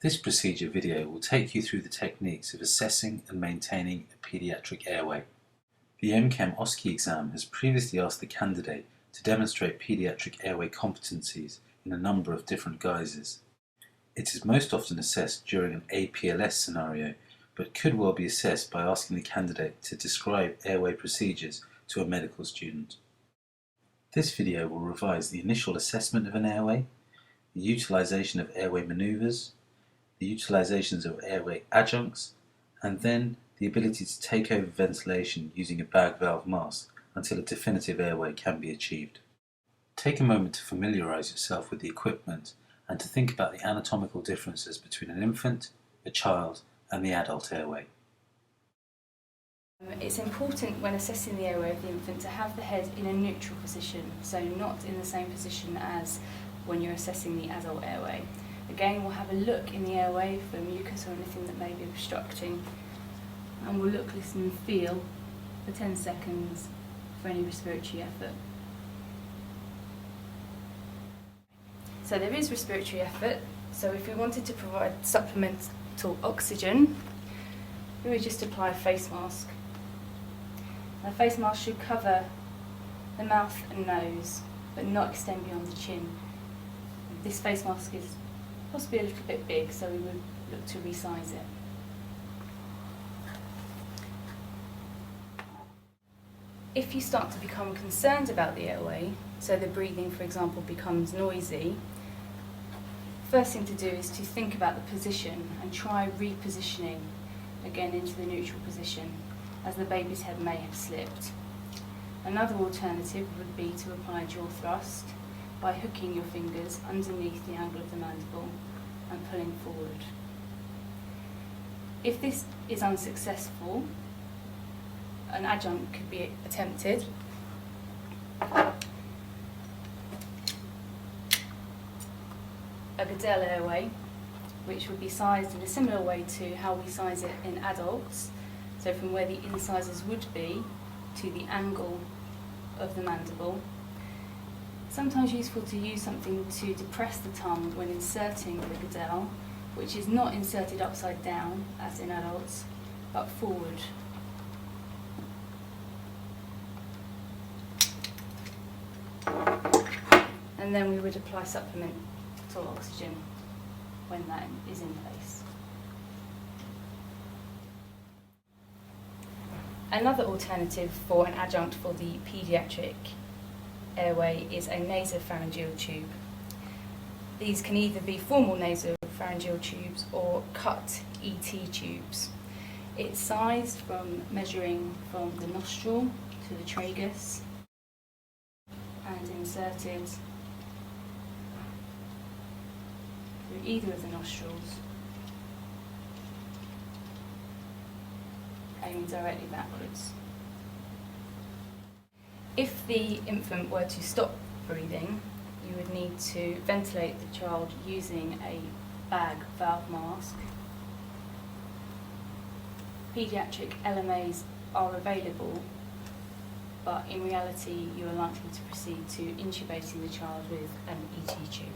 This procedure video will take you through the techniques of assessing and maintaining a paediatric airway. The MChem OSCE exam has previously asked the candidate to demonstrate paediatric airway competencies in a number of different guises. It is most often assessed during an APLS scenario, but could well be assessed by asking the candidate to describe airway procedures to a medical student. This video will revise the initial assessment of an airway, the utilisation of airway manoeuvres, the utilisations of airway adjuncts, and then the ability to take over ventilation using a bag valve mask until a definitive airway can be achieved. Take a moment to familiarise yourself with the equipment and to think about the anatomical differences between an infant, a child, and the adult airway. It's important when assessing the airway of the infant to have the head in a neutral position, so not in the same position as when you're assessing the adult airway. Again, we'll have a look in the airway for mucus or anything that may be obstructing, and we'll look, listen and feel for 10 seconds for any respiratory effort. So there is respiratory effort, so if we wanted to provide supplemental oxygen, we would just apply a face mask. The face mask should cover the mouth and nose, but not extend beyond the chin. This face mask is possibly a little bit big, so we would look to resize it. If you start to become concerned about the airway, so the breathing, for example, becomes noisy, first thing to do is to think about the position and try repositioning again into the neutral position, as the baby's head may have slipped. Another alternative would be to apply jaw thrust by hooking your fingers underneath the angle of the mandible and pulling forward. If this is unsuccessful, an adjunct could be attempted. A Goodell airway, which would be sized in a similar way to how we size it in adults, so from where the incisors would be to the angle of the mandible. Sometimes useful to use something to depress the tongue when inserting the Goodell, which is not inserted upside down as in adults, but forward. And then we would apply supplemental oxygen when that is in place. Another alternative for an adjunct for the paediatric airway is a nasopharyngeal tube. These can either be formal nasopharyngeal tubes or cut ET tubes. It's sized from measuring from the nostril to the tragus and inserted through either of the nostrils, aiming directly backwards. If the infant were to stop breathing, you would need to ventilate the child using a bag valve mask. Paediatric LMAs are available, but in reality you are likely to proceed to intubating the child with an ET tube.